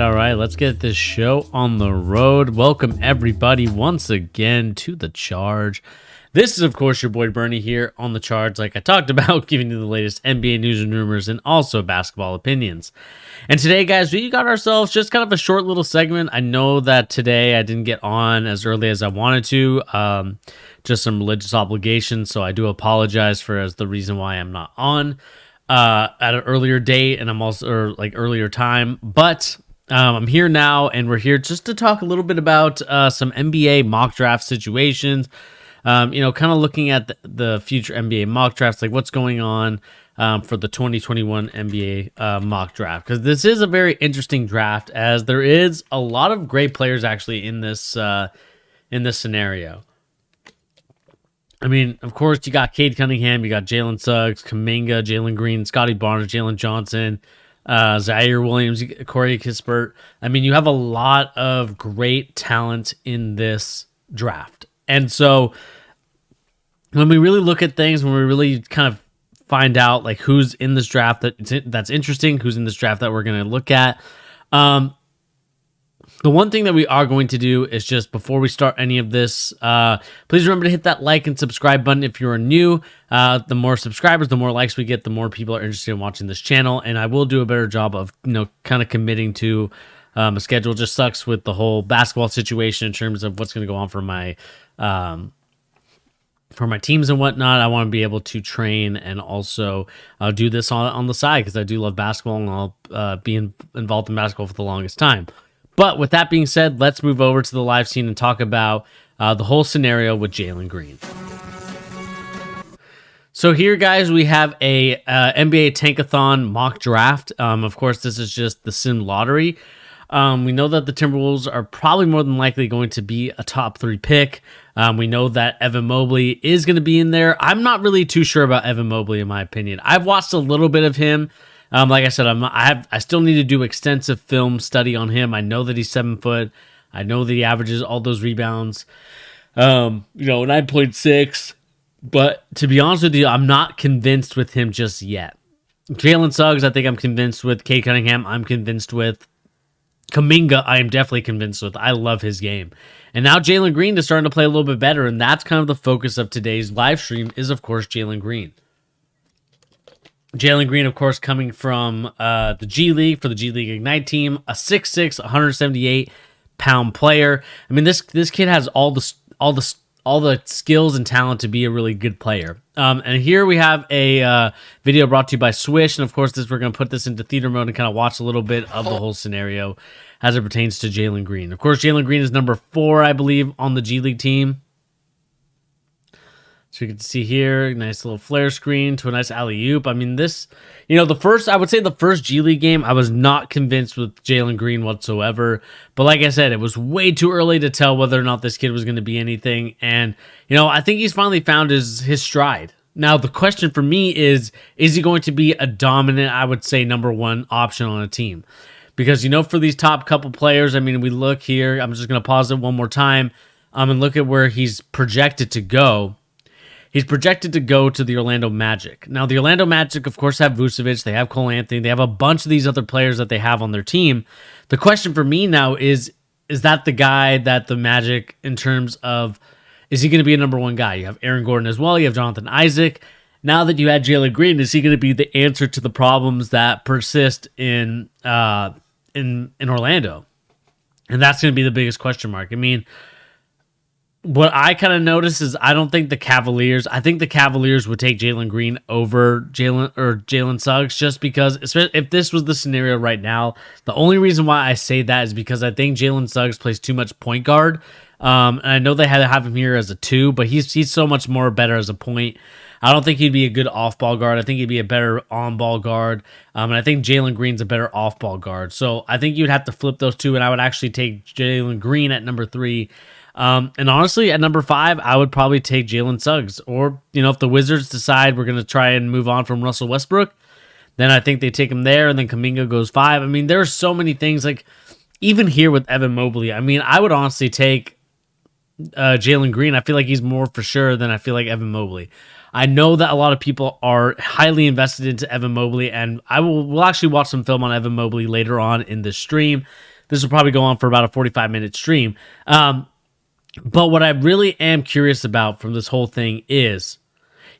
All right. Let's get this show on the road. Welcome, everybody, once again to The Charge. This is, of course, your boy Bernie here on The Charge, like I talked about, giving you the latest NBA news and rumors and also basketball opinions. And today, guys, we got ourselves just kind of a short little segment. I know that today I didn't get on as early as I wanted to, just some religious obligations, so I do apologize for as the reason why I'm not on at an earlier date, and I'm also earlier time, but I'm here now, and we're here just to talk a little bit about some NBA mock draft situations. Kind of looking at the future NBA mock drafts, like what's going on for the 2021 NBA mock draft, because this is a very interesting draft, as there is a lot of great players actually in this scenario. I mean, of course, you got Cade Cunningham, you got Jalen Suggs, Kuminga, Jalen Green, Scotty Barnes, Jalen Johnson, Zaire Williams, Corey Kispert. I mean, you have a lot of great talent in this draft. And so when we really look at things, when we really kind of find out like who's in this draft that's interesting, who's in this draft that we're going to look at, the one thing that we are going to do is just before we start any of this, please remember to hit that like and subscribe button if you're new. The more subscribers, the more likes we get, the more people are interested in watching this channel. And I will do a better job of, kind of committing to a schedule. Just sucks with the whole basketball situation in terms of what's going to go on for my teams and whatnot. I want to be able to train and also do this on the side, because I do love basketball, and I'll be involved in basketball for the longest time. But with that being said, let's move over to the live scene and talk about the whole scenario with Jalen Green. So here, guys, we have a NBA Tankathon mock draft. Of course, this is just the sim lottery. We know that the Timberwolves are probably more than likely going to be a top 3 pick. We know that Evan Mobley is going to be in there. I'm not really too sure about Evan Mobley, in my opinion. I've watched a little bit of him. Like I said, I still need to do extensive film study on him. I know that he's 7 foot. I know that he averages all those rebounds, 9.6. But to be honest with you, I'm not convinced with him just yet. Jalen Suggs, I think I'm convinced with. Cade Cunningham, I'm convinced with. Kuminga, I am definitely convinced with. I love his game. And now Jalen Green is starting to play a little bit better, and that's kind of the focus of today's live stream is, of course, Jalen Green. Jalen Green, of course, coming from the G League for the G League Ignite team, a 6'6", 178-pound player. I mean, this kid has all the skills and talent to be a really good player. And here we have a video brought to you by Swish, and of course, we're going to put this into theater mode and kind of watch a little bit of the whole scenario as it pertains to Jalen Green. Of course, Jalen Green is number 4, I believe, on the G League team. So you can see here, nice little flare screen to a nice alley-oop. I mean, this, I would say the first G League game, I was not convinced with Jalen Green whatsoever. But like I said, it was way too early to tell whether or not this kid was going to be anything. And, I think he's finally found his stride. Now, the question for me is he going to be a dominant, I would say, number 1 option on a team? Because, for these top couple players, I mean, we look here. I'm just going to pause it one more time and look at where he's projected to go. He's projected to go to the Orlando Magic. Now, the Orlando Magic, of course, have Vucevic. They have Cole Anthony. They have a bunch of these other players that they have on their team. The question for me now is that the guy that the Magic, in terms of, is he going to be a number 1 guy? You have Aaron Gordon as well. You have Jonathan Isaac. Now that you had Jalen Green, is he going to be the answer to the problems that persist in Orlando? And that's going to be the biggest question mark. I mean, what I kind of notice is I don't think the Cavaliers. I think the Cavaliers would take Jalen Green over Jalen Suggs, just because if this was the scenario right now, the only reason why I say that is because I think Jalen Suggs plays too much point guard. And I know they had to have him here as a 2, but he's so much more better as a point. I don't think he'd be a good off-ball guard. I think he'd be a better on-ball guard. And I think Jalen Green's a better off-ball guard. So I think you'd have to flip those two, and I would actually take Jalen Green at number 3. And honestly, at number 5, I would probably take Jalen Suggs. Or, if the Wizards decide we're going to try and move on from Russell Westbrook, then I think they take him there, and then Kuminga goes 5. I mean, there are so many things. Like, even here with Evan Mobley, I mean, I would honestly take Jalen Green. I feel like he's more for sure than I feel like Evan Mobley. I know that a lot of people are highly invested into Evan Mobley, and we'll actually watch some film on Evan Mobley later on in this stream. This will probably go on for about a 45-minute stream. But what I really am curious about from this whole thing is,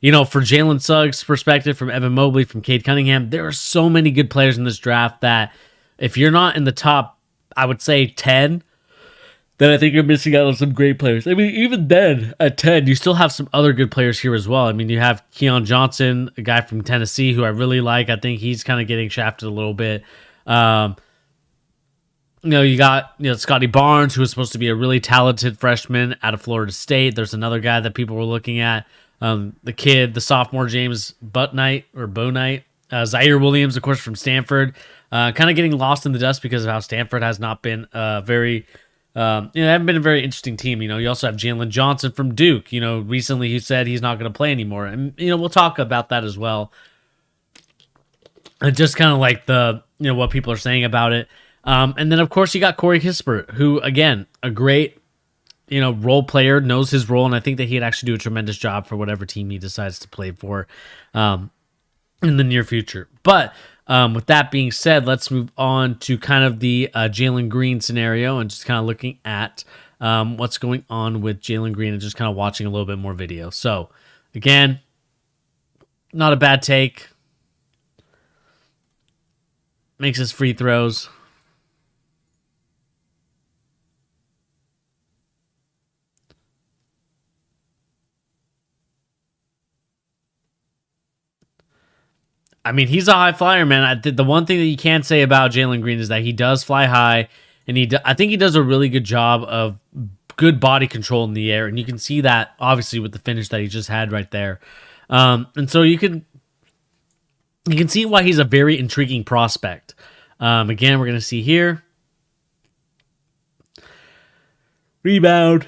for Jalen Suggs' perspective, from Evan Mobley, from Cade Cunningham, there are so many good players in this draft that if you're not in the top, I would say 10, then I think you're missing out on some great players. I mean, even then, at 10, you still have some other good players here as well. I mean, you have Keon Johnson, a guy from Tennessee who I really like. I think he's kind of getting shafted a little bit. You got Scotty Barnes, who was supposed to be a really talented freshman out of Florida State. There's another guy that people were looking at. The sophomore James Bouknight. Zaire Williams, of course, from Stanford. Kind of getting lost in the dust because of how Stanford has not been very... they haven't been a very interesting team. You also have Jalen Johnson from Duke. Recently he said he's not going to play anymore. And, we'll talk about that as well. And just kind of like what people are saying about it. And then, of course, you got Corey Kispert, who, again, a great, role player, knows his role. And I think that he'd actually do a tremendous job for whatever team he decides to play for in the near future. But with that being said, let's move on to kind of the Jalen Green scenario and just kind of looking at what's going on with Jalen Green and just kind of watching a little bit more video. So, again, not a bad take. Makes his free throws. I mean, he's a high flyer, man. The one thing that you can say about Jalen Green is that he does fly high, and I think he does a really good job of good body control in the air, and you can see that, obviously, with the finish that he just had right there. And so you can see why he's a very intriguing prospect. Again, we're going to see here. Rebound.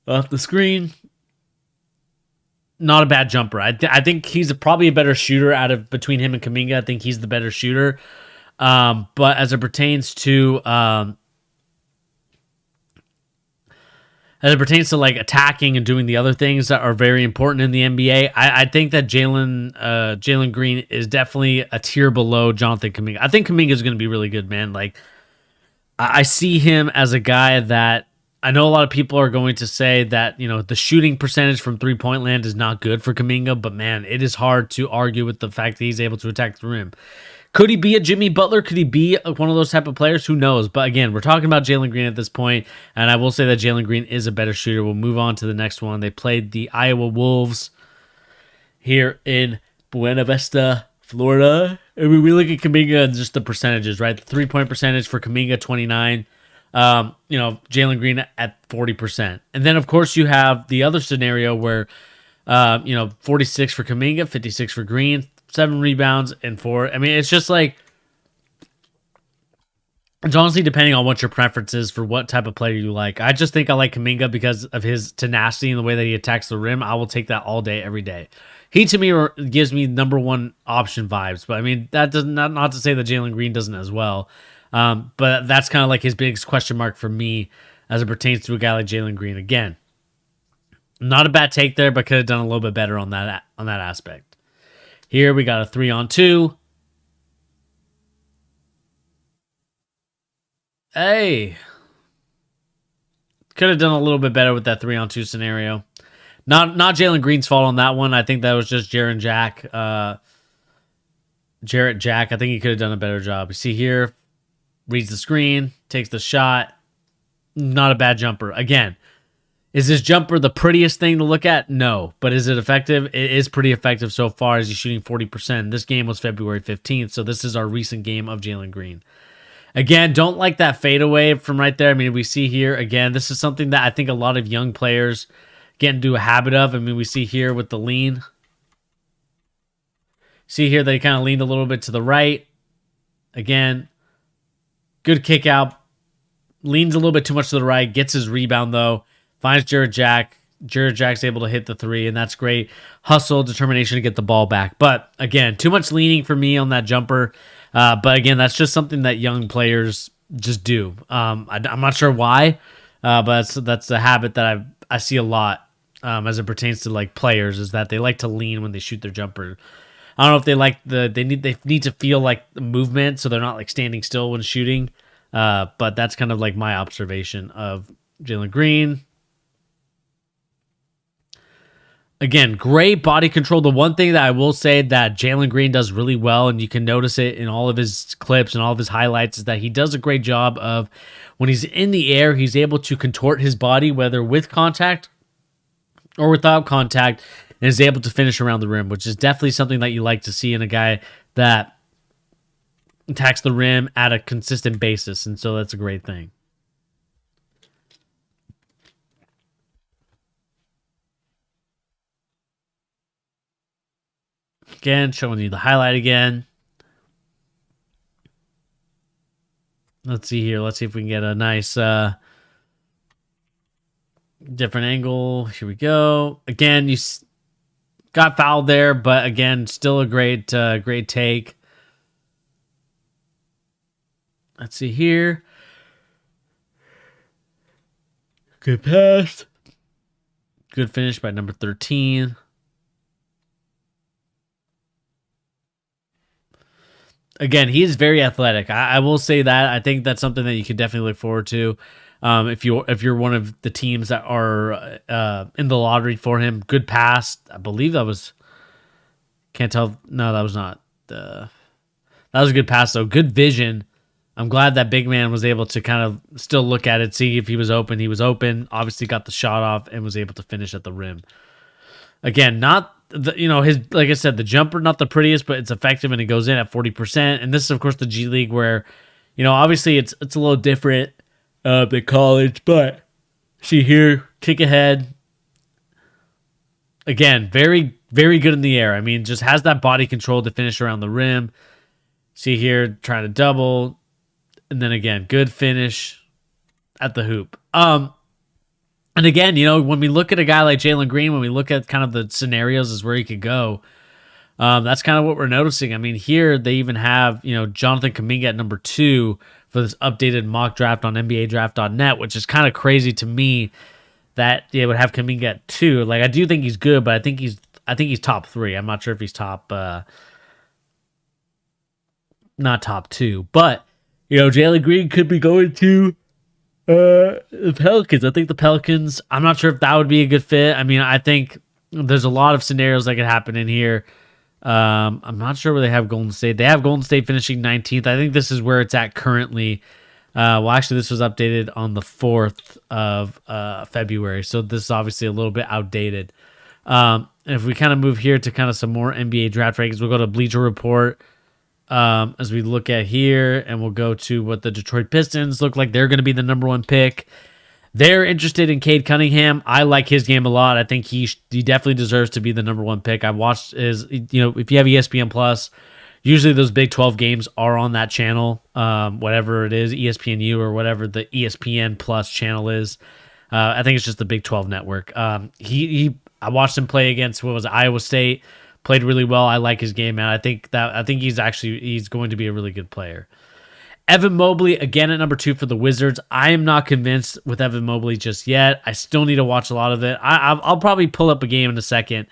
Off the screen. Not a bad jumper. I think he's probably a better shooter between him and Kuminga. I think he's the better shooter. But as it pertains to like attacking and doing the other things that are very important in the NBA, I think that Jalen Green is definitely a tier below Jonathan Kuminga. I think Kuminga is going to be really good, man. Like, I see him as a guy that I know a lot of people are going to say that, the shooting percentage from three-point land is not good for Kuminga, but man, it is hard to argue with the fact that he's able to attack the rim. Could he be a Jimmy Butler? Could he be one of those type of players? Who knows? But again, we're talking about Jalen Green at this point, and I will say that Jalen Green is a better shooter. We'll move on to the next one. They played the Iowa Wolves here in Buena Vista, Florida. I mean, we look at Kuminga and just the percentages, right? The 3-point percentage for Kuminga, 29. Jalen Green at 40%. And then, of course, you have the other scenario where, 46 for Kuminga, 56 for Green, 7 rebounds, and 4. I mean, it's just like, it's honestly depending on what your preference is for what type of player you like. I just think I like Kuminga because of his tenacity and the way that he attacks the rim. I will take that all day, every day. He, to me, gives me number one option vibes. But, I mean, that does not to say that Jalen Green doesn't as well. But that's kind of like his biggest question mark for me as it pertains to a guy like Jalen Green. Again, not a bad take there, but could have done a little bit better on that aspect. Here we got a 3-on-2. Hey, could have done a little bit better with that 3-on-2 scenario. Not Jalen Green's fault on that one. I think that was just Jarrett Jack. I think he could have done a better job. You see here, reads the screen, takes the shot. Not a bad jumper. Again, is this jumper the prettiest thing to look at? No. But is it effective? It is pretty effective so far as he's shooting 40%. This game was February 15th, so this is our recent game of Jalen Green. Again, don't like that fadeaway from right there. I mean, we see here, again, this is something that I think a lot of young players get into a habit of. I mean, we see here with the lean. See here that he kind of leaned a little bit to the right. Again, good kick out. Leans a little bit too much to the right. Gets his rebound, though. Finds Jarrett Jack. Jarrett Jack's able to hit the three, and that's great. Hustle, determination to get the ball back. But, again, too much leaning for me on that jumper. But, again, that's just something that young players just do. I'm not sure why, but that's a habit that I see a lot as it pertains to, like, players, is that they like to lean when they shoot their jumper. I don't know if they like they need to feel like the movement, so they're not, like, standing still when shooting. But that's kind of like my observation of Jalen Green. Again, great body control. The one thing that I will say that Jalen Green does really well, and you can notice it in all of his clips and all of his highlights, is that he does a great job of, when he's in the air, he's able to contort his body, whether with contact or without contact, and is able to finish around the rim, which is definitely something that you like to see in a guy that attacks the rim at a consistent basis, and so that's a great thing. Again, showing you the highlight again. Let's see here. Let's see if we can get a nice different angle. Here we go. Again, you got fouled there, but again, still a great take. Let's see here. Good pass. Good finish by number 13. Again, he is very athletic. I will say that. I think that's something that you can definitely look forward to. If you're one of the teams that are in the lottery for him. Good pass. I believe that was. Can't tell. No, that was not. That was a good pass though. Good vision. I'm glad that big man was able to kind of still look at it, see if he was open. He was open. Obviously got the shot off and was able to finish at the rim. Again, not his, like I said, the jumper not the prettiest, but it's effective and it goes in at 40%. And this is of course the G League where, obviously it's a little different than college, but see here, kick ahead. Again, very, very good in the air. I mean, just has that body control to finish around the rim. See here, trying to double. And then again, good finish at the hoop. And again, when we look at a guy like Jalen Green, when we look at kind of the scenarios as where he could go, that's kind of what we're noticing. I mean, here they even have, Jonathan Kuminga at number 2 for this updated mock draft on NBADraft.net, which is kind of crazy to me that they would have Kuminga at 2. Like, I do think he's good, but I think he's top 3. I'm not sure if he's top, not top 2, but Jalen Green could be going to the Pelicans. I think the Pelicans, I'm not sure if that would be a good fit. I mean, I think there's a lot of scenarios that could happen in here. I'm not sure where they have Golden State. They have Golden State finishing 19th. I think this is where it's at currently. Well, actually, this was updated on the 4th of February, so this is obviously a little bit outdated. And if we kind of move here to kind of some more NBA draft rankings, we'll go to Bleacher Report. As we look at here, and we'll go to what the Detroit Pistons look like. They're going to be the number 1 pick. They're interested in Cade Cunningham. I like his game a lot. I think he definitely deserves to be the number 1 pick. I watched his, if you have ESPN Plus, usually those Big 12 games are on that channel, whatever it is, ESPNU or whatever the ESPN Plus channel is. I think it's just the Big 12 network. I watched him play against, Iowa State. Played really well. I like his game, man. I think he's going to be a really good player. Evan Mobley, again at number 2 for the Wizards. I am not convinced with Evan Mobley just yet. I still need to watch a lot of it. I'll probably pull up a game in a second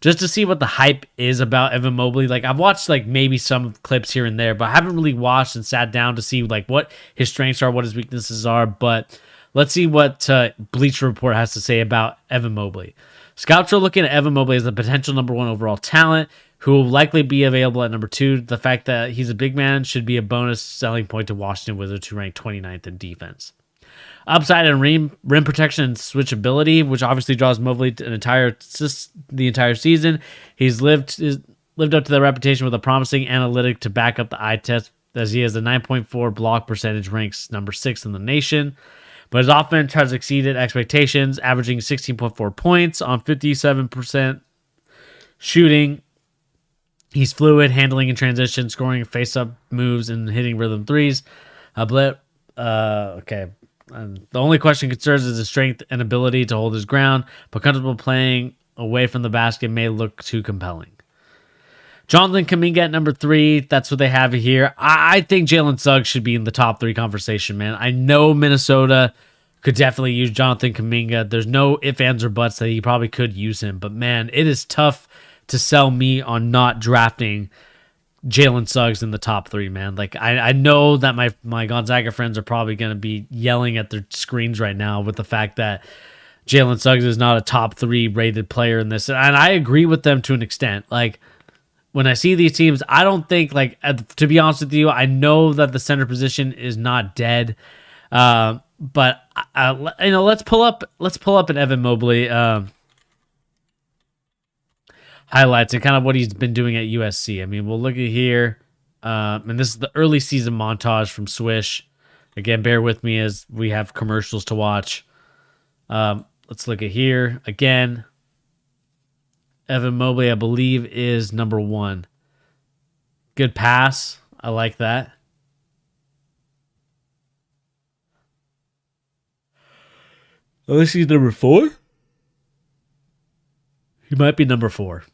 just to see what the hype is about Evan Mobley. Like, I've watched like maybe some clips here and there, but I haven't really watched and sat down to see like what his strengths are, what his weaknesses are. But let's see what Bleacher Report has to say about Evan Mobley. Scouts are looking at Evan Mobley as a potential number 1 overall talent who will likely be available at number 2. The fact that he's a big man should be a bonus selling point to Washington Wizards, who rank 29th in defense. Upside and rim protection and switchability, which obviously draws Mobley the entire season. He's lived up to the reputation with a promising analytic to back up the eye test, as he has a 9.4 block percentage, ranks number 6 in the nation. But his offense has exceeded expectations, averaging 16.4 points on 57% shooting. He's fluid, handling in transition, scoring face-up moves, and hitting rhythm threes. Okay. The only question concerns is his strength and ability to hold his ground, but comfortable playing away from the basket may look too compelling. Jonathan Kuminga at number 3. That's what they have here. I think Jalen Suggs should be in the top 3 conversation, man. I know Minnesota could definitely use Jonathan Kuminga. There's no ifs, ands, or buts that he probably could use him. But, man, it is tough to sell me on not drafting Jalen Suggs in the top 3, man. Like, I know that my Gonzaga friends are probably going to be yelling at their screens right now with the fact that Jalen Suggs is not a top 3 rated player in this. And I agree with them to an extent. Like, when I see these teams, I don't think, like, to be honest with you, I know that the center position is not dead. But let's pull up an Evan Mobley highlights and kind of what he's been doing at USC. I mean, we'll look at here, and this is the early season montage from Swish. Again, bear with me as we have commercials to watch. Let's look at here again. Evan Mobley, I believe, is number 1. Good pass. I like that. Unless he's number 4? He might be number 4.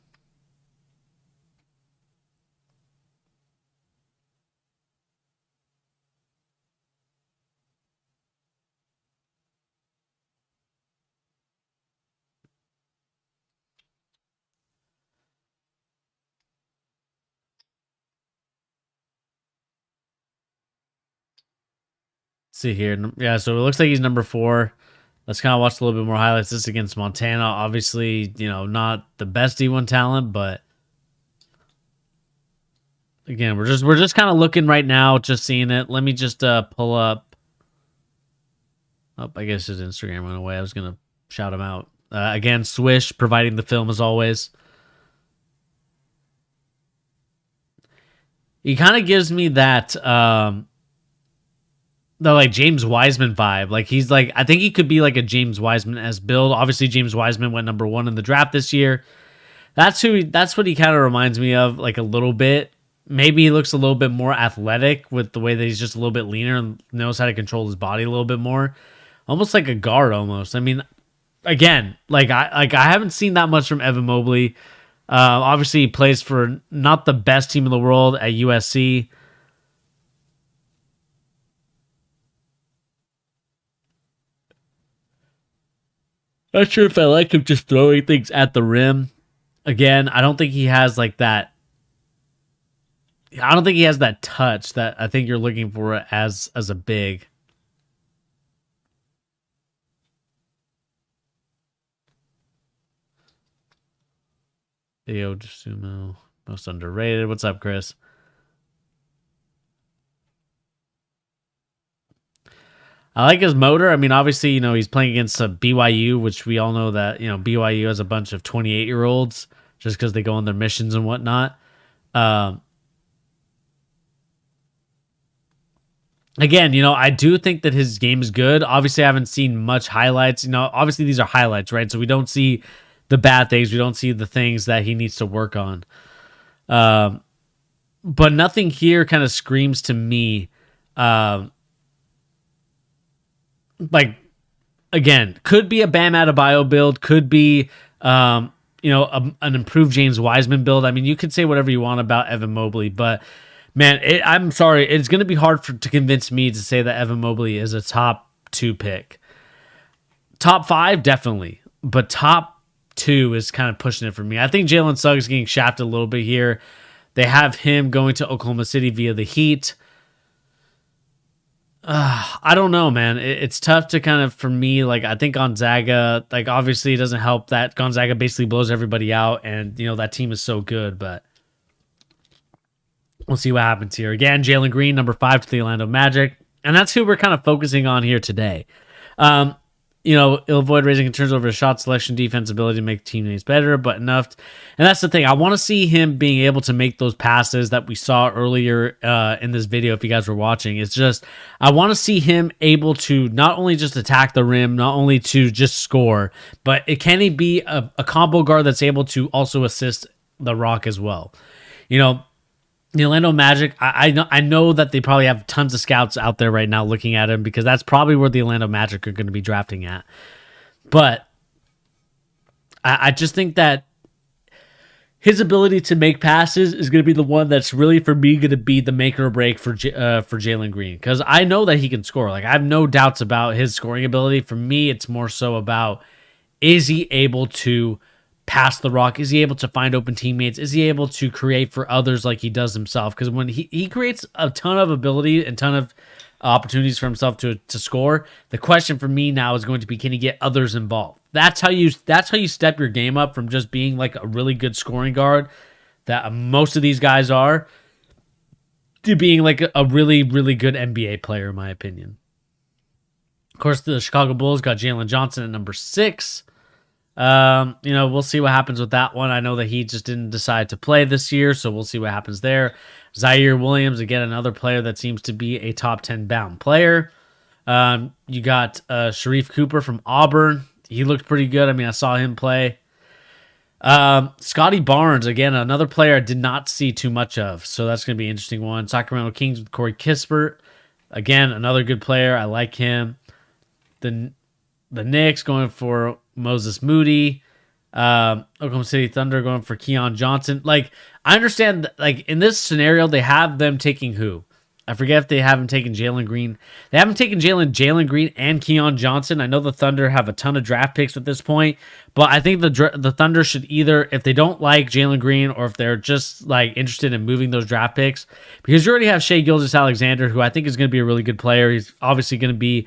See here. Yeah, so it looks like he's number 4. Let's kind of watch a little bit more highlights. This against Montana. Obviously, not the best D1 talent, but again, we're just kind of looking right now, just seeing it. Let me just pull up. Oh, I guess his Instagram went away. I was gonna shout him out. Again, Swish providing the film as always. He kind of gives me that the like James Wiseman vibe. Like he's like, I think he could be like a James Wiseman as build. Obviously, James Wiseman went number 1 in the draft this year. That's what he kind of reminds me of, like a little bit. Maybe he looks a little bit more athletic with the way that he's just a little bit leaner and knows how to control his body a little bit more. Almost like a guard almost. I mean, again, I haven't seen that much from Evan Mobley. Obviously, he plays for not the best team in the world at USC. Not sure if I like him just throwing things at the rim. Again, I don't think he has like that. I don't think he has that touch that I think you're looking for as a big. Theo Sumo, most underrated. What's up, Chris? I like his motor. I mean, obviously, he's playing against a BYU, which we all know that, BYU has a bunch of 28-year-olds just because they go on their missions and whatnot. Again, I do think that his game is good. Obviously, I haven't seen much highlights. Obviously, these are highlights, right? So we don't see the bad things. We don't see the things that he needs to work on. But nothing here kind of screams to me like, again, could be a Bam Adebayo build, could be, an improved James Wiseman build. I mean, you could say whatever you want about Evan Mobley, but man, I'm sorry, it's going to be hard to convince me to say that Evan Mobley is a top 2 pick. Top 5, definitely, but top 2 is kind of pushing it for me. I think Jalen Suggs is getting shafted a little bit here. They have him going to Oklahoma City via the Heat. I don't know, man. It's tough to kind of, for me, like, I think Gonzaga, like, obviously it doesn't help that Gonzaga basically blows everybody out, and, that team is so good, but we'll see what happens here. Again, Jalen Green, number 5 to the Orlando Magic, and that's who we're kind of focusing on here today. It'll avoid raising concerns over his shot selection, defense ability to make teammates better, but enough. And that's the thing. I want to see him being able to make those passes that we saw earlier in this video, if you guys were watching. It's just, I want to see him able to not only just attack the rim, not only to just score, but can he be a combo guard that's able to also assist the Rock as well? The Orlando Magic, I know that they probably have tons of scouts out there right now looking at him, because that's probably where the Orlando Magic are going to be drafting at. But I just think that his ability to make passes is going to be the one that's really, for me, going to be the make or break for Jalen Green, because I know that he can score. Like, I have no doubts about his scoring ability. For me, it's more so about, is he able to pass the rock? Is he able to find open teammates? Is he able to create for others like he does himself? Because when he creates a ton of ability and ton of opportunities for himself to score, the question for me now is going to be, can he get others involved? That's how you step your game up from just being like a really good scoring guard that most of these guys are, to being like a really, really good NBA player, in my opinion. Of course, the Chicago Bulls got Jalen Johnson at number 6. We'll see what happens with that one. I know that he just didn't decide to play this year, so we'll see what happens there. Zaire Williams, again, another player that seems to be a top 10 bound player. You got Sharif Cooper from Auburn. He looked pretty good. I mean, I saw him play. Scotty Barnes, again, another player I did not see too much of, so that's going to be an interesting one. Sacramento Kings with Corey Kispert. Again, another good player. I like him. The Knicks going for Moses Moody. Oklahoma City Thunder going for Keon Johnson. Like, I understand that, like, in this scenario, they have them taking who? I forget if they haven't taken Jalen Green. They haven't taken Jalen Green and Keon Johnson. I know the Thunder have a ton of draft picks at this point, but I think the Thunder should either, if they don't like Jalen Green, or if they're just like interested in moving those draft picks, because you already have Shai Gilgeous-Alexander, who I think is going to be a really good player. He's obviously going to be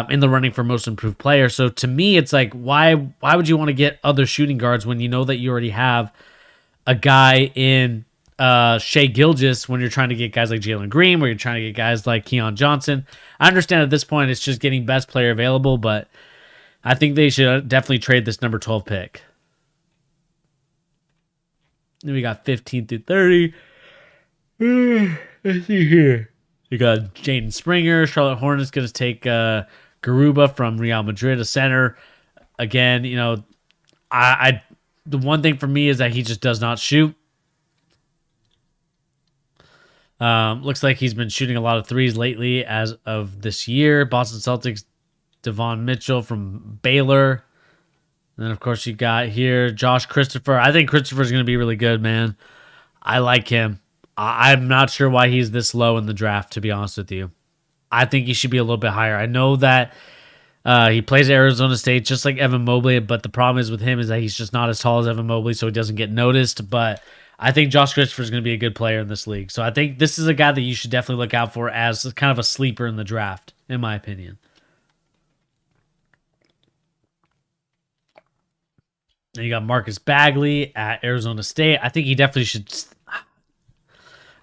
in the running for most improved player. So to me, it's like, why would you want to get other shooting guards when you know that you already have a guy in Shai Gilgeous, when you're trying to get guys like Jalen Green, where you're trying to get guys like Keon Johnson? I understand at this point it's just getting best player available, but I think they should definitely trade this number 12 pick. Then we got 15 through 30. Let's see here. You got Jaden Springer. Charlotte Hornets going to take Garuba from Real Madrid, a center. Again, I the one thing for me is that he just does not shoot. Looks like he's been shooting a lot of threes lately as of this year. Boston Celtics, Devon Mitchell from Baylor. And then, of course, you got here Josh Christopher. I think Christopher's going to be really good, man. I like him. I'm not sure why he's this low in the draft, to be honest with you. I think he should be a little bit higher. I know that he plays at Arizona State just like Evan Mobley, but the problem is with him is that he's just not as tall as Evan Mobley, so he doesn't get noticed. But I think Josh Christopher is going to be a good player in this league. So I think this is a guy that you should definitely look out for as kind of a sleeper in the draft, in my opinion. And you got Marcus Bagley at Arizona State. I think he definitely should.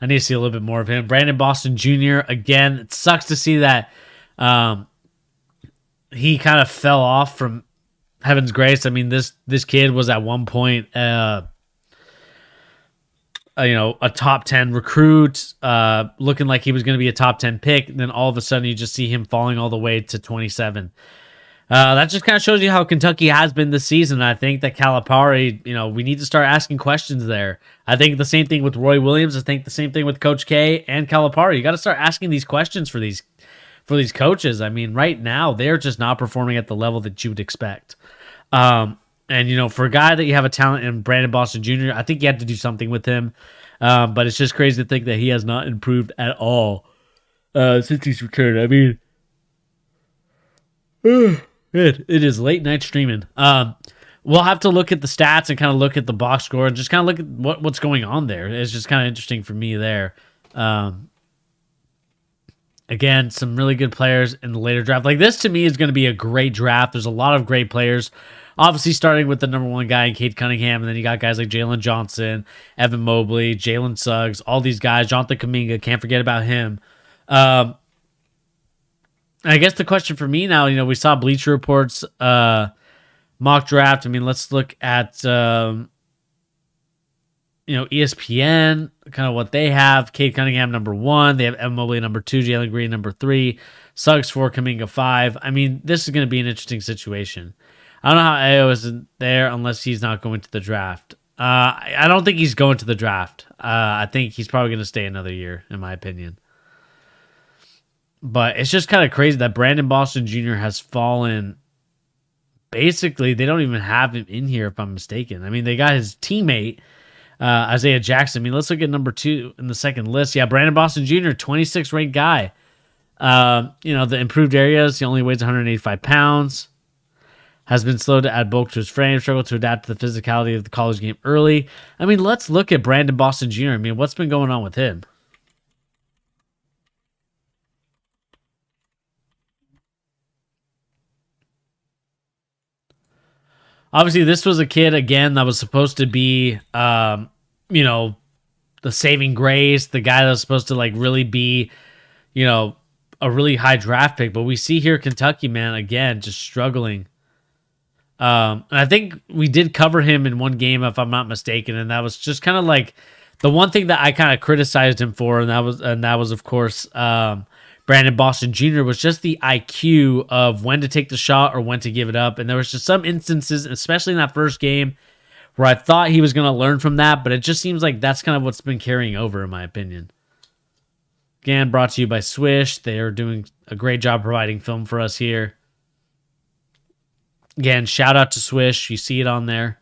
I need to see a little bit more of him. Brandon Boston Jr., again, it sucks to see that he kind of fell off from heaven's grace. I mean, this kid was at one point a top 10 recruit, looking like he was going to be a top 10 pick. And then all of a sudden you just see him falling all the way to 27. That just kind of shows you how Kentucky has been this season. I think that Calipari, we need to start asking questions there. I think the same thing with Roy Williams. I think the same thing with Coach K and Calipari. You got to start asking these questions for these coaches. I mean, right now they're just not performing at the level that you would expect. And for a guy that you have a talent in Brandon Boston Jr., I think you have to do something with him. But it's just crazy to think that he has not improved at all since he's returned. I mean, it is late night streaming. We'll have to look at the stats and kind of look at the box score and just kind of look at what's going on there. It's just kind of interesting for me there. Again, some really good players in the later draft. Like this to me is going to be a great draft. There's a lot of great players. Obviously, starting with the number one guy in Cade Cunningham, and then you got guys like Jalen Johnson, Evan Mobley, Jalen Suggs, all these guys. Jonathan Kuminga, can't forget about him. I guess the question for me now, we saw Bleacher Report's mock draft. I mean, let's look at ESPN, kind of what they have. Cade Cunningham number 1. They have Evan Mobley number 2, Jalen Green number 3, Suggs 4, Kuminga 5. I mean, this is going to be an interesting situation. I don't know how Ayo isn't there unless he's not going to the draft. I don't think he's going to the draft. I think he's probably going to stay another year, in my opinion. But it's just kind of crazy that Brandon Boston Jr. has fallen. Basically, they don't even have him in here, if I'm mistaken. I mean, they got his teammate, Isaiah Jackson. I mean, let's look at number 2 in the second list. Yeah, Brandon Boston Jr., 26th ranked guy. The improved areas, he only weighs 185 pounds. Has been slow to add bulk to his frame, struggled to adapt to the physicality of the college game early. I mean, let's look at Brandon Boston Jr. I mean, what's been going on with him? Obviously, this was a kid, again, that was supposed to be, the saving grace, the guy that was supposed to, really be, a really high draft pick. But we see here Kentucky, man, again, just struggling. And I think we did cover him in one game, if I'm not mistaken, and that was just kind of like the one thing that I kind of criticized him for, and that was of course Brandon Boston Jr. was just the IQ of when to take the shot or when to give it up. And there was just some instances, especially in that first game, where I thought he was going to learn from that, but it just seems like that's kind of what's been carrying over, in my opinion. Again, brought to you by Swish. They are doing a great job providing film for us here. Again, shout out to Swish. You see it on there.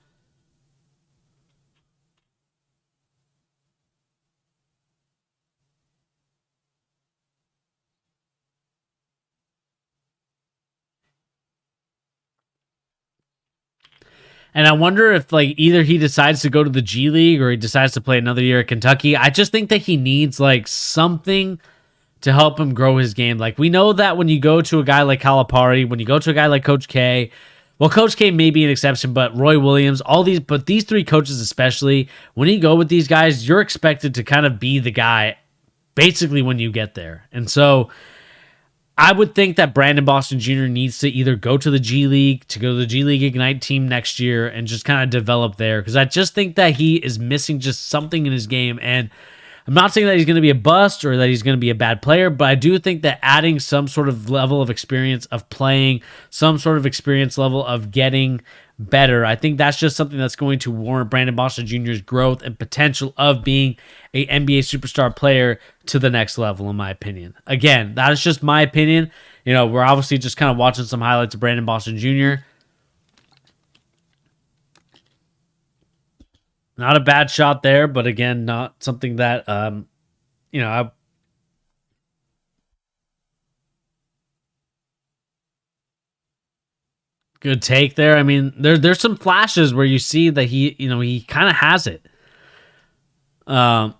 And I wonder if either he decides to go to the G League or he decides to play another year at Kentucky. I just think that he needs something to help him grow his game. We know that when you go to a guy like Calipari, when you go to a guy like Coach K, well, Coach K may be an exception, but Roy Williams, but these 3 coaches especially, when you go with these guys, you're expected to kind of be the guy basically when you get there. And so I would think that Brandon Boston Jr. needs to either go to the G League, to go to the G League Ignite team next year and just kind of develop there. Because I just think that he is missing just something in his game. And I'm not saying that he's going to be a bust or that he's going to be a bad player, but I do think that adding some sort of level of experience of playing, some sort of experience level of getting better, I think that's just something that's going to warrant Brandon Boston Jr.'s growth and potential of being a NBA superstar player to the next level, in my opinion. Again, that is just my opinion. We're obviously just kind of watching some highlights of Brandon Boston Jr. Not a bad shot there, but again, not something that, good take there. I mean, there's some flashes where you see that he kind of has it. The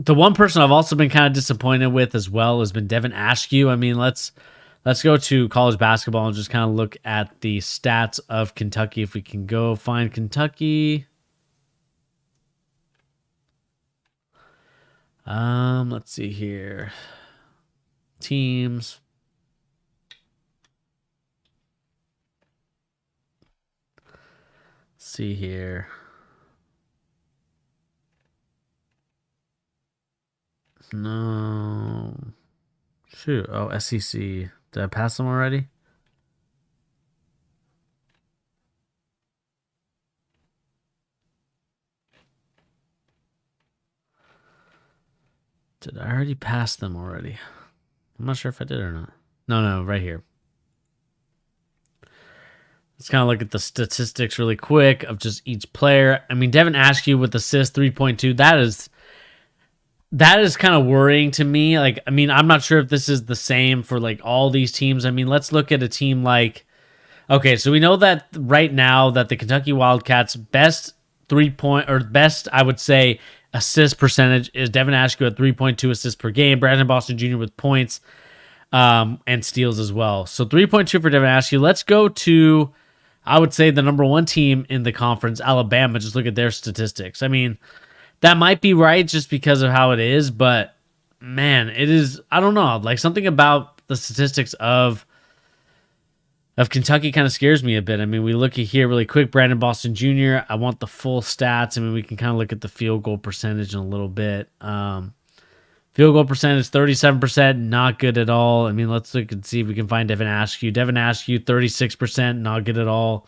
one person I've also been kind of disappointed with as well has been Devin Askew. I mean, let's go to college basketball and just kind of look at the stats of Kentucky. If we can go find Kentucky. Let's see here. Teams. See here. No. Shoot. Oh, SEC. Did I pass them already? Did I already pass them already? I'm not sure if I did or not. No, right here. Let's kind of look at the statistics really quick of just each player. I mean, Devin Askew with assist 3.2. That is kind of worrying to me. I'm not sure if this is the same for all these teams. I mean, let's look at a team okay, so we know that right now that the Kentucky Wildcats best 3-point or best, I would say, assist percentage is Devin Askew at 3.2 assists per game. Brandon Boston Jr. with points and steals as well. So 3.2 for Devin Askew. Let's go to, I would say, the number one team in the conference, Alabama. Just look at their statistics. I mean, that might be right just because of how it is, but man, it is, I don't know, like something about the statistics of Kentucky kind of scares me a bit. I mean, we look at here really quick, Brandon Boston Jr. I want the full stats. I mean, we can kind of look at the field goal percentage in a little bit. Field goal percentage, 37%, not good at all. I mean, let's look and see if we can find Devin Askew. Devin Askew, 36%, not good at all.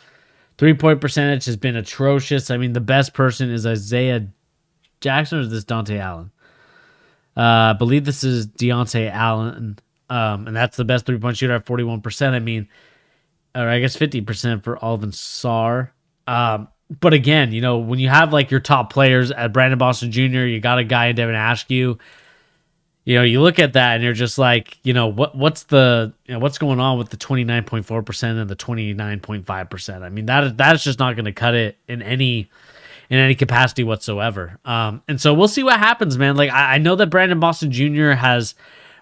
3-point percentage has been atrocious. I mean, the best person is Isaiah Jackson, or is this Dante Allen? I believe this is Deontay Allen, and that's the best 3-point shooter at 41%. I mean, or I guess 50% for Alvin Sarr. But again, you know, when you have like your top players at Brandon Boston Jr., you got a guy in Devin Askew. You know, you look at that and you're just like, you know, what's going on with the 29.4% and the 29.5%? I mean, that's just not going to cut it in any capacity whatsoever. And so we'll see what happens, man. Like I know that Brandon Boston Jr. has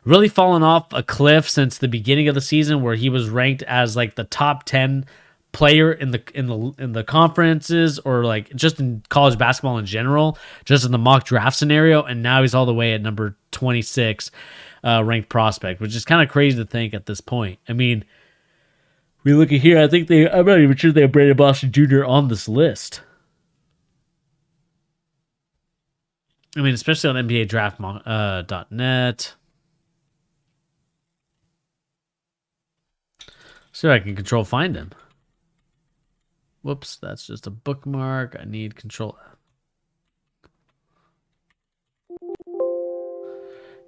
really fallen off a cliff since the beginning of the season, where he was ranked as like the top 10 player in the conferences, or like just in college basketball in general, just in the mock draft scenario, and now he's all the way at number 26 ranked prospect, which is kind of crazy to think at this point. I mean, we look at here, I'm not even sure they have Brandon Boston Jr. on this list. I mean, especially on NBA Draft.net. See if I can control find him. Whoops, that's just a bookmark. I need control.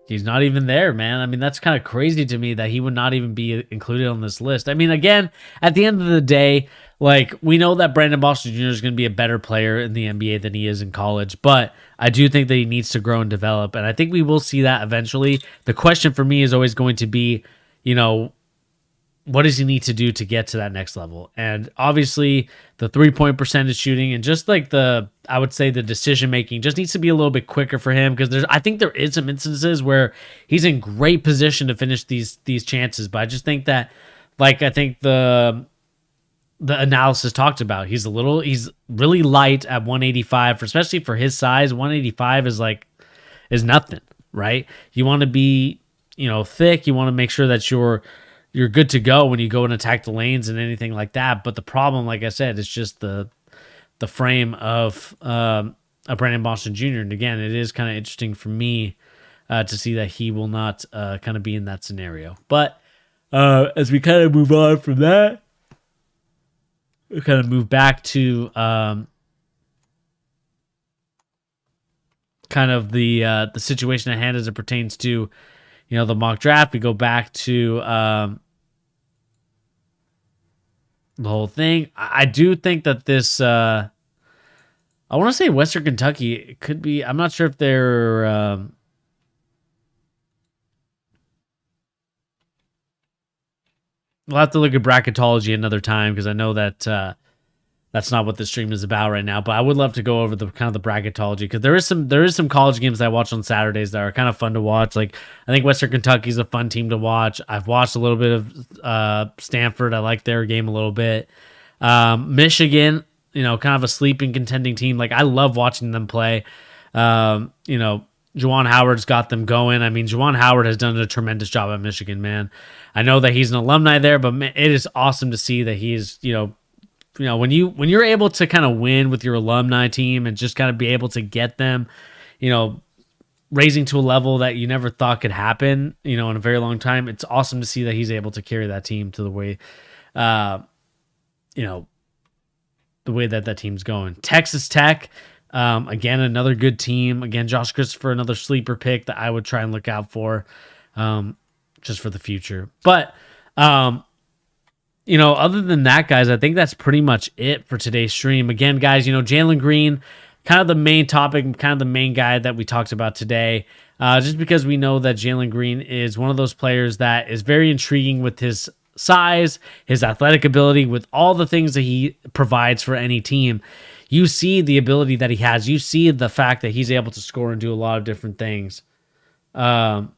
He's not even there, man. I mean, that's kind of crazy to me that he would not even be included on this list. I mean, again, at the end of the day, like, we know that Brandon Boston Jr. is going to be a better player in the NBA than he is in college, but I do think that he needs to grow and develop, and I think we will see that eventually. The question for me is always going to be, you know, what does he need to do to get to that next level? And obviously the 3-point percentage shooting and just like I would say the decision making just needs to be a little bit quicker for him, because I think there is some instances where he's in great position to finish these chances. But I just think that, like, I think the analysis talked about, he's really light at 185, especially for his size. 185 is nothing, right? You want to be, you know, thick. You want to make sure that you're good to go when you go and attack the lanes and anything like that. But the problem, like I said, is just the frame of a Brandon Boston Jr. And again, it is kind of interesting for me to see that he will not kind of be in that scenario. But as we kind of move on from that, we kind of move back to kind of the situation at hand as it pertains to, you know, the mock draft. We go back to the whole thing. I do think that this, I want to say Western Kentucky, it could be, I'm not sure if they're, we'll have to look at bracketology another time, because I know that that's not what the stream is about right now, but I would love to go over the kind of the bracketology, because there is some college games that I watch on Saturdays that are kind of fun to watch. Like, I think Western Kentucky is a fun team to watch. I've watched a little bit of Stanford. I like their game a little bit. Michigan, you know, kind of a sleeping contending team. Like, I love watching them play. You know, Juwan Howard's got them going. I mean, Juwan Howard has done a tremendous job at Michigan, man. I know that he's an alumni there, but man, it is awesome to see that he's, you know, when you're able to kind of win with your alumni team and just kind of be able to get them, you know, raising to a level that you never thought could happen, you know, in a very long time. It's awesome to see that he's able to carry that team to the way, you know, the way that team's going. Texas Tech, again, another good team. Again, Josh Christopher, another sleeper pick that I would try and look out for, just for the future. But, you know, other than that, guys, I think that's pretty much it for today's stream. Again, guys, you know, Jalen Green, kind of the main topic, kind of the main guy that we talked about today, just because we know that Jalen Green is one of those players that is very intriguing with his size, his athletic ability, with all the things that he provides for any team. you see the ability that he has. You see the fact that he's able to score and do a lot of different things. But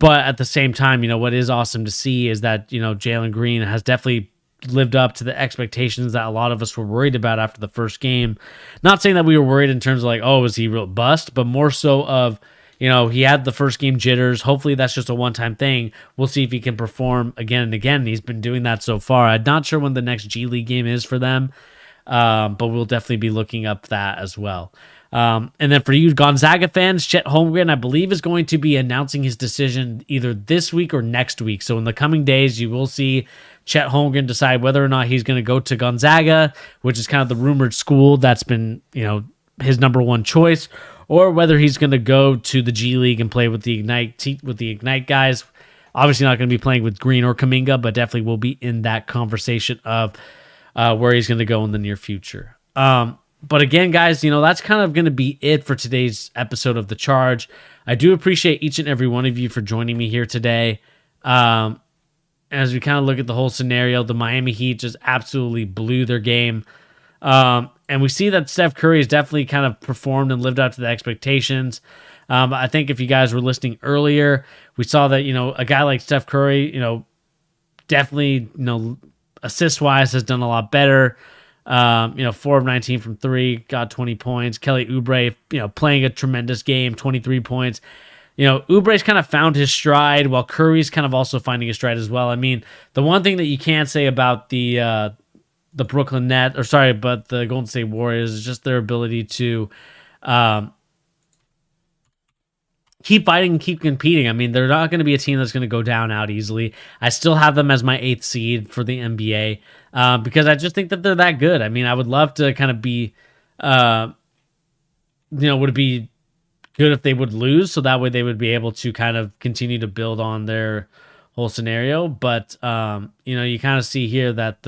at the same time, what is awesome to see is that, Jalen Green has definitely lived up to the expectations that a lot of us were worried about after the first game. Not saying that we were worried in terms of like, oh, is he real bust, but more so of, he had the first game jitters. Hopefully that's just a one-time thing. We'll see if he can perform again and again. He's been doing that so far. I'm not sure when the next G League game is for them, but we'll definitely be looking up that as well. And then for you Gonzaga fans, Chet Holmgren, I believe, is going to be announcing his decision either this week or next week. So in the coming days, you will see Chet Holmgren decide whether or not he's going to go to Gonzaga, which is kind of the rumored school that's been, his number one choice, or whether he's going to go to the G League and play with the Ignite guys. Obviously not going to be playing with Green or Kuminga, but definitely will be in that conversation of where he's going to go in the near future. But again, guys, that's kind of going to be it for today's episode of The Charge. I do appreciate each and every one of you for joining me here today. As we kind of look at the whole scenario, the Miami Heat just absolutely blew their game. And we see that Steph Curry has definitely kind of performed and lived up to the expectations. I think if you guys were listening earlier, we saw that, a guy like Steph Curry, definitely, assist-wise has done a lot better. 4 of 19 from 3, got 20 points. Kelly Oubre, playing a tremendous game, 23 points. Oubre's kind of found his stride, while Curry's kind of also finding his stride as well. I mean, the one thing that you can't say about the Brooklyn Nets, but the Golden State Warriors is just their ability to keep fighting and keep competing. I mean, they're not going to be a team that's going to go down out easily. I still have them as my 8th seed for the NBA because I just think that they're that good. I mean, I would love to kind of be, would it be good if they would lose, so that way they would be able to kind of continue to build on their whole scenario. But, you kind of see here that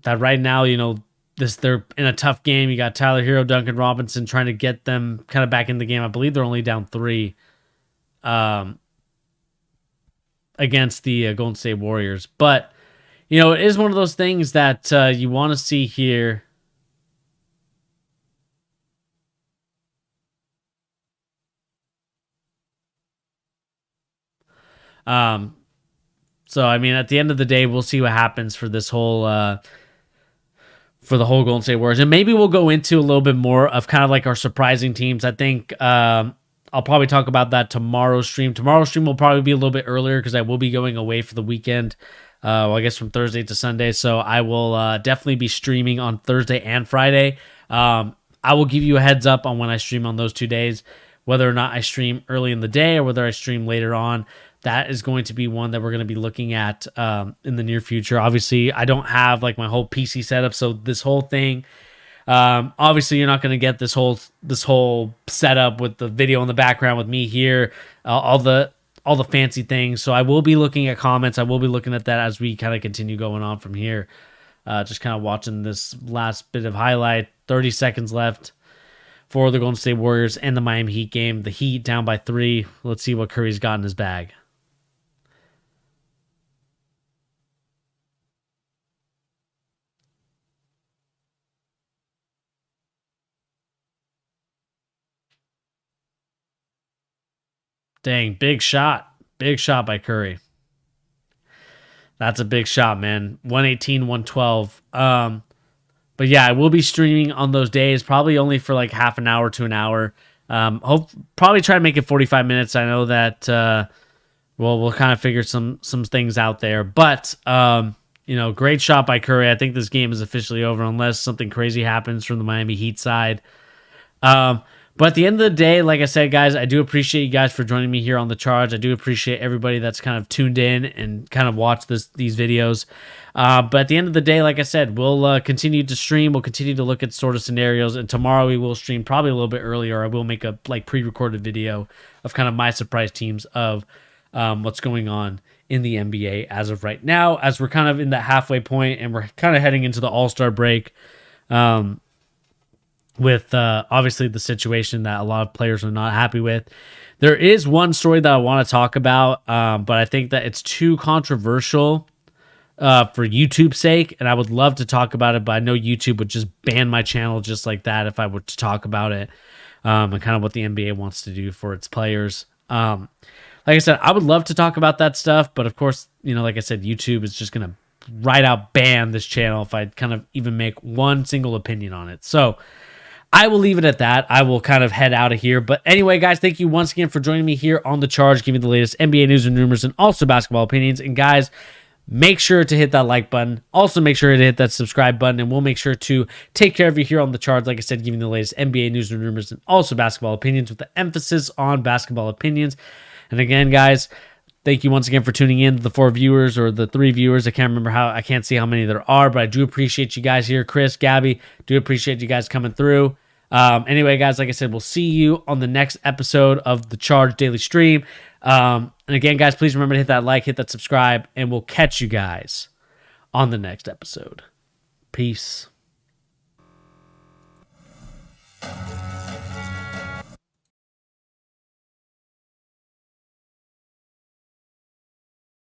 that right now, they're in a tough game. You got Tyler Hero, Duncan Robinson trying to get them kind of back in the game. I believe they're only down 3 against the Golden State Warriors. But, it is one of those things that you want to see here. So, I mean, at the end of the day, we'll see what happens for this whole for the whole Golden State Warriors. And maybe we'll go into a little bit more of kind of like our surprising teams. I think I'll probably talk about that tomorrow's stream. Tomorrow's stream will probably be a little bit earlier because I will be going away for the weekend. I guess from Thursday to Sunday. So I will definitely be streaming on Thursday and Friday. I will give you a heads up on when I stream on those 2 days, whether or not I stream early in the day or whether I stream later on. That is going to be one that we're going to be looking at in the near future. Obviously, I don't have like my whole PC setup, so this whole thing, obviously, you're not going to get this whole setup with the video in the background with me here, all the fancy things. So I will be looking at comments. I will be looking at that as we kind of continue going on from here. Just kind of watching this last bit of highlight. 30 seconds left for the Golden State Warriors and the Miami Heat game. The Heat down by 3. Let's see what Curry's got in his bag. Dang, big shot. Big shot by Curry. That's a big shot, man. 118, 112. But yeah, I will be streaming on those days, probably only for like half an hour to an hour. Probably try to make it 45 minutes. I know that we'll kind of figure some things out there. But great shot by Curry. I think this game is officially over unless something crazy happens from the Miami Heat side. But at the end of the day, like I said, guys, I do appreciate you guys for joining me here on The Charge. I do appreciate everybody that's kind of tuned in and kind of watched these videos. But at the end of the day, like I said, we'll continue to stream. We'll continue to look at sort of scenarios. And tomorrow we will stream probably a little bit earlier. I will make a pre-recorded video of kind of my surprise teams of what's going on in the NBA as of right now, as we're kind of in that halfway point and we're kind of heading into the All-Star break. With obviously the situation that a lot of players are not happy with. There is one story that I want to talk about, but I think that it's too controversial for YouTube's sake, and I would love to talk about it, but I know YouTube would just ban my channel just like that if I were to talk about it, and kind of what the NBA wants to do for its players. Like I said, I would love to talk about that stuff, but of course, like I said, YouTube is just going to right out ban this channel if I kind of even make one single opinion on it. So I will leave it at that. I will kind of head out of here. But anyway, guys, thank you once again for joining me here on The Charge, giving you the latest NBA news and rumors and also basketball opinions. And guys, make sure to hit that like button. Also, make sure to hit that subscribe button, and we'll make sure to take care of you here on The Charge. Like I said, giving you the latest NBA news and rumors and also basketball opinions with the emphasis on basketball opinions. And again, guys, thank you once again for tuning in to the 4 viewers or the 3 viewers. I can't see how many there are, but I do appreciate you guys here. Chris, Gabby, do appreciate you guys coming through. Anyway, guys, like I said, we'll see you on the next episode of The Charge Daily Stream. And again, guys, please remember to hit that like, hit that subscribe, and we'll catch you guys on the next episode. Peace.